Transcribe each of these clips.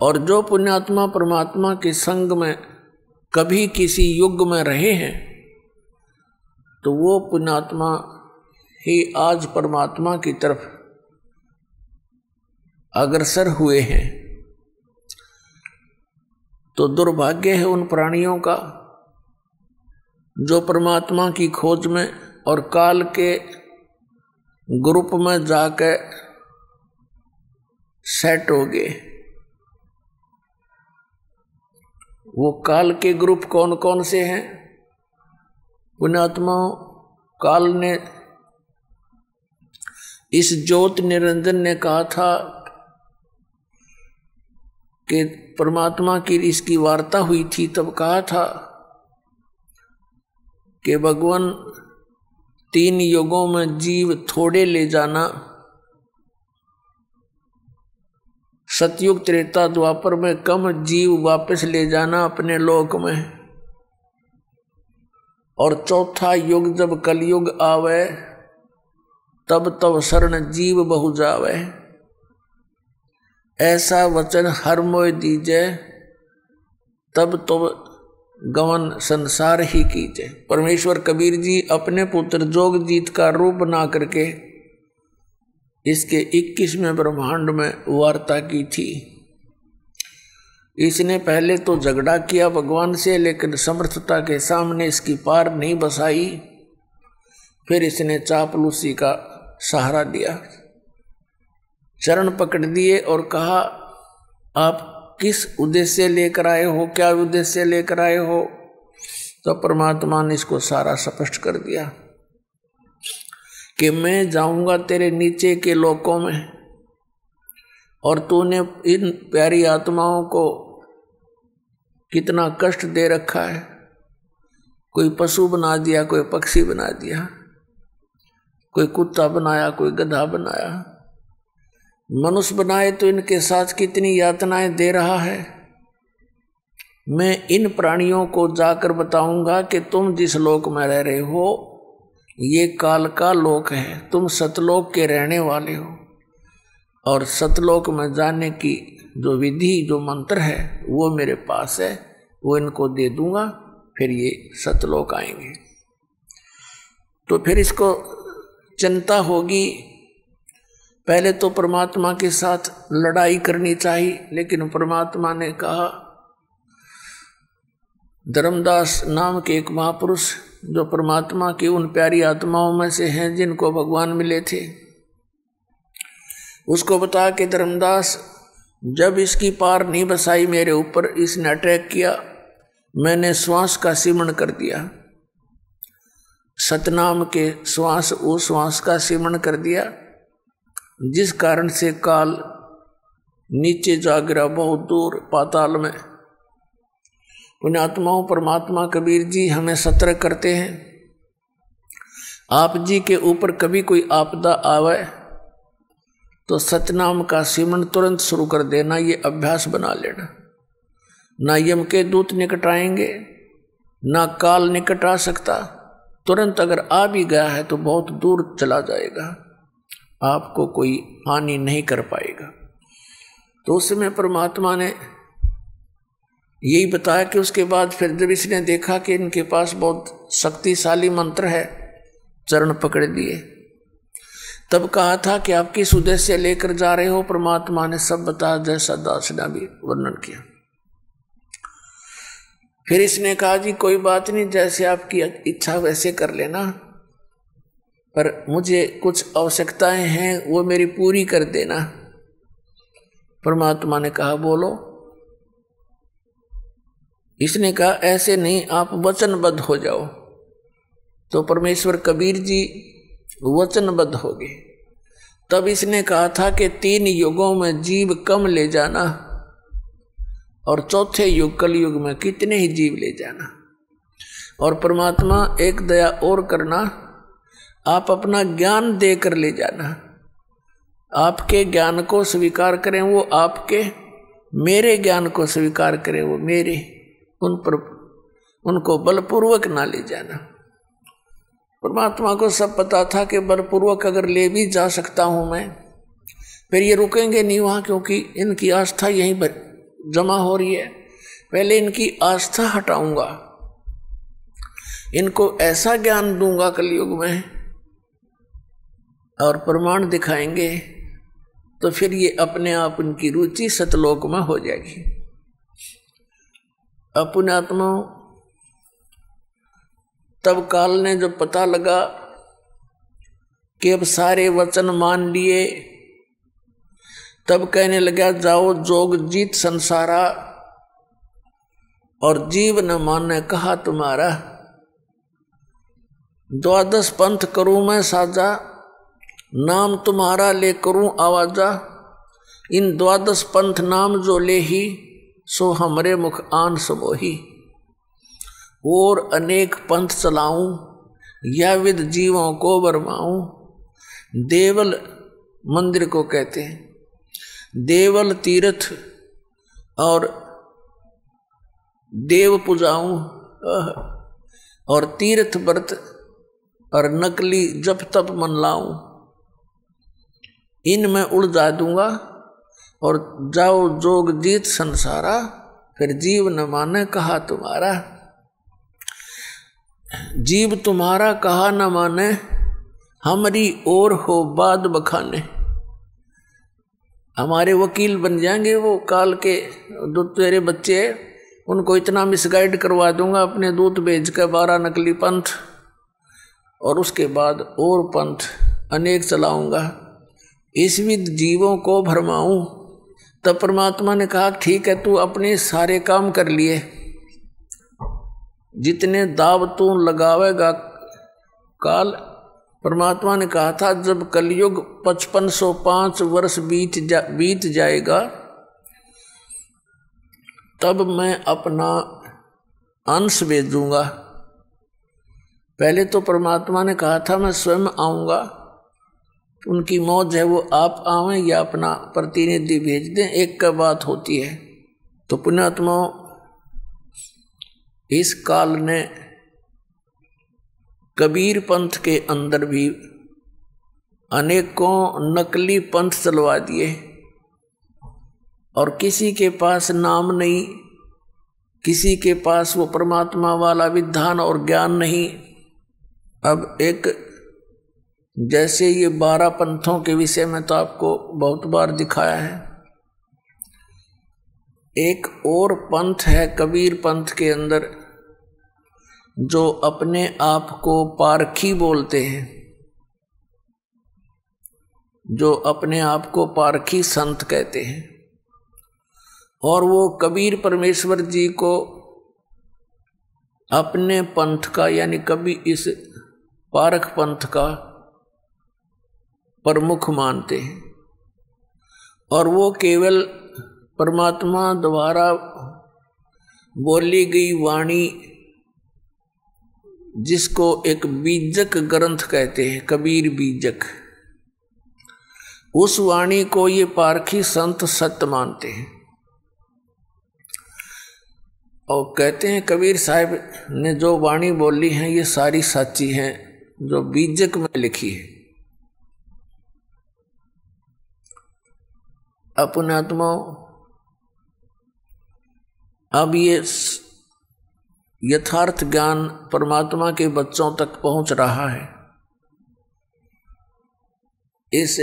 और जो पुण्यात्मा परमात्मा के संग में कभी किसी युग में रहे हैं तो वो पुण्यात्मा ही आज परमात्मा की तरफ अग्रसर हुए हैं। तो दुर्भाग्य है उन प्राणियों का जो परमात्मा की खोज में और काल के ग्रुप में जाकर सेट हो गए। वो काल के ग्रुप कौन कौन से हैं? पुण्यात्माओं, काल ने इस ज्योत निरंजन ने कहा था कि परमात्मा की इसकी वार्ता हुई थी, तब कहा था कि भगवान 3 युगों में जीव थोड़े ले जाना, सतयुग त्रेता द्वापर में कम जीव वापस ले जाना अपने लोक में, और चौथा युग जब कलयुग आवे तब तब शरण जीव बहु जावे। ऐसा वचन हर मोय दीजे, तब तो गवन संसार ही कीजे। परमेश्वर कबीर जी अपने पुत्र जोगजीत का रूप बना करके इसके 21वें ब्रह्मांड में वार्ता की थी। इसने पहले तो झगड़ा किया भगवान से, लेकिन समर्थता के सामने इसकी पार नहीं बसाई। फिर इसने चापलूसी का सहारा दिया, चरण पकड़ दिए और कहा, आप किस उद्देश्य लेकर आए हो, क्या उद्देश्य लेकर आए हो? तो परमात्मा ने इसको सारा स्पष्ट कर दिया कि मैं जाऊंगा तेरे नीचे के लोकों में, और तूने इन प्यारी आत्माओं को कितना कष्ट दे रखा है। कोई पशु बना दिया, कोई पक्षी बना दिया, कोई कुत्ता बनाया, कोई गधा बनाया, मनुष्य बनाए तो इनके साथ कितनी यातनाएं दे रहा है। मैं इन प्राणियों को जाकर बताऊंगा कि तुम जिस लोक में रह रहे हो ये काल का लोक है, तुम सतलोक के रहने वाले हो, और सतलोक में जाने की जो विधि, जो मंत्र है वो मेरे पास है, वो इनको दे दूंगा, फिर ये सतलोक आएंगे। तो फिर इसको चिंता होगी, पहले तो परमात्मा के साथ लड़ाई करनी चाहिए, लेकिन परमात्मा ने कहा, धर्मदास नाम के एक महापुरुष जो परमात्मा की उन प्यारी आत्माओं में से हैं जिनको भगवान मिले थे, उसको बता कि धर्मदास, जब इसकी पार नहीं बसाई मेरे ऊपर, इसने अटैक किया, मैंने श्वास का सिमरण कर दिया, सतनाम के श्वास, वो श्वास का सिमरण कर दिया, जिस कारण से काल नीचे जा गिरा बहुत दूर पाताल में। पुण्यात्माओं, परमात्मा कबीर जी हमें सतर्क करते हैं, आप जी के ऊपर कभी कोई आपदा आवे तो सतनाम का सिमरण तुरंत शुरू कर देना, ये अभ्यास बना लेना। ना यम के दूत निकट आएंगे, ना काल निकट आ सकता, तुरंत अगर आ भी गया है तो बहुत दूर चला जाएगा, आपको कोई हानि नहीं कर पाएगा। तो उस समय परमात्मा ने यही बताया कि उसके बाद फिर जब इसने देखा कि इनके पास बहुत शक्तिशाली मंत्र है, चरण पकड़ दिए, तब कहा था कि आप किस उद्देश्य लेकर जा रहे हो? परमात्मा ने सब बताया, जैसा दास ने भी वर्णन किया। फिर इसने कहा, जी कोई बात नहीं, जैसे आपकी इच्छा वैसे कर लेना, पर मुझे कुछ आवश्यकताएं हैं, वो मेरी पूरी कर देना। परमात्मा ने कहा, बोलो। इसने कहा, ऐसे नहीं, आप वचनबद्ध हो जाओ। तो परमेश्वर कबीर जी वचनबद्ध हो गए। तब इसने कहा था कि 3 युगों में जीव कम ले जाना, और चौथे युग कलयुग में कितने ही जीव ले जाना। और परमात्मा एक दया और करना, आप अपना ज्ञान देकर ले जाना, आपके ज्ञान को स्वीकार करें वो आपके, मेरे ज्ञान को स्वीकार करें वो मेरे, उन पर उनको बलपूर्वक ना ले जाना। परमात्मा को सब पता था कि बलपूर्वक अगर ले भी जा सकता हूं मैं, फिर ये रुकेंगे नहीं वहां, क्योंकि इनकी आस्था यहीं जमा हो रही है, पहले इनकी आस्था हटाऊंगा, इनको ऐसा ज्ञान दूंगा कलयुग में और प्रमाण दिखाएंगे, तो फिर ये अपने आप उनकी रुचि सतलोक में हो जाएगी। पुण्यात्मा, तब काल ने जब पता लगा कि अब सारे वचन मान लिए, तब कहने लगा जाओ जोग जीत संसारा, और जीव न माने कहा तुम्हारा। 12 पंथ करूं मैं साजा, नाम तुम्हारा ले करूं आवाजा। इन 12 पंथ नाम जो ले ही, सो हमरे मुख आन समोही। और अनेक पंथ चलाऊं, या विद जीवों को बरमाऊं। देवल मंदिर को कहते हैं, देवल तीर्थ और देव पूजाऊं, और तीर्थ व्रत और नकली जप तप मन लाऊं। इनमें उलझा दूंगा, और जाओ जोग जीत संसारा, फिर जीव न माने कहा तुम्हारा। जीव तुम्हारा कहा न माने, हमारी ओर हो बाद बखाने। हमारे वकील बन जाएंगे वो काल के, जो तेरे बच्चे उनको इतना मिसगाइड करवा दूंगा अपने दूत भेज कर 12 नकली पंथ, और उसके बाद और पंथ अनेक चलाऊंगा, इस विद जीवों को भरमाऊं। तब परमात्मा ने कहा ठीक है, तू अपने सारे काम कर लिए, जितने दाव तू लगावेगा काल। परमात्मा ने कहा था जब कलयुग 5505 वर्ष बीत जाएगा, तब मैं अपना अंश भेजूंगा। पहले तो परमात्मा ने कहा था मैं स्वयं आऊंगा, उनकी मौज है वो आप आवें या अपना प्रतिनिधि भेज दें, एक का बात होती है। तो पुण्यात्मा, इस काल ने कबीर पंथ के अंदर भी अनेकों नकली पंथ चलवा दिए, और किसी के पास नाम नहीं, किसी के पास वो परमात्मा वाला विधान और ज्ञान नहीं। अब एक जैसे ये 12 पंथों के विषय में तो आपको बहुत बार दिखाया है, एक और पंथ है कबीर पंथ के अंदर, जो अपने आप को पारखी बोलते हैं, जो अपने आप को पारखी संत कहते हैं। और वो कबीर परमेश्वर जी को अपने पंथ का, यानी कभी इस पारख पंथ का प्रमुख मानते हैं, और वो केवल परमात्मा द्वारा बोली गई वाणी, जिसको एक बीजक ग्रंथ कहते हैं, कबीर बीजक, उस वाणी को ये पारखी संत सत्य मानते हैं। और कहते हैं कबीर साहब ने जो वाणी बोली है ये सारी सच्ची है, जो बीजक में लिखी है। अपनात्मा, अब ये यथार्थ ज्ञान परमात्मा के बच्चों तक पहुंच रहा है, इस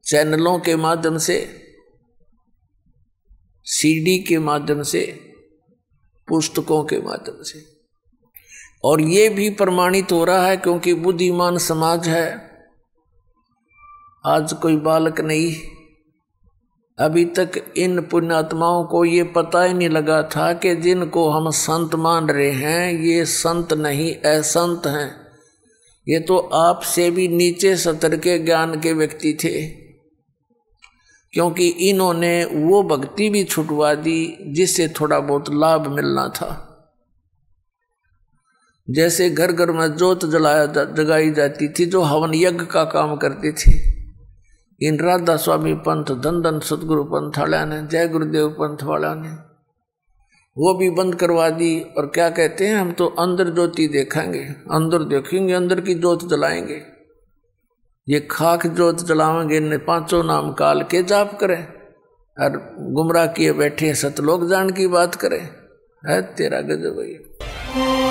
चैनलों के माध्यम से, सीडी के माध्यम से, पुस्तकों के माध्यम से। और ये भी प्रमाणित हो रहा है क्योंकि बुद्धिमान समाज है। आज कोई बालक नहीं, अभी तक इन पुण्यात्माओं को ये पता ही नहीं लगा था कि जिनको हम संत मान रहे हैं ये संत नहीं असंत हैं। ये तो आपसे भी नीचे स्तर के ज्ञान के व्यक्ति थे, क्योंकि इन्होंने वो भक्ति भी छुटवा दी जिससे थोड़ा बहुत लाभ मिलना था। जैसे घर घर में जोत जगाई जाती थी जो हवन यज्ञ का काम करती थी, इन राधा स्वामी पंथ, धन धन सतगुरु पंथ वाला ने, जय गुरुदेव पंथ वाला ने वो भी बंद करवा दी। और क्या कहते हैं, हम तो अंदर ज्योति देखेंगे, अंदर देखेंगे, अंदर की ज्योत जलाएंगे। ये खाक ज्योत जलाएंगे, ने 5 नाम काल के जाप करें। और गुमराह किए बैठे सतलोक जान की बात करे। है तेरा गजब भैया।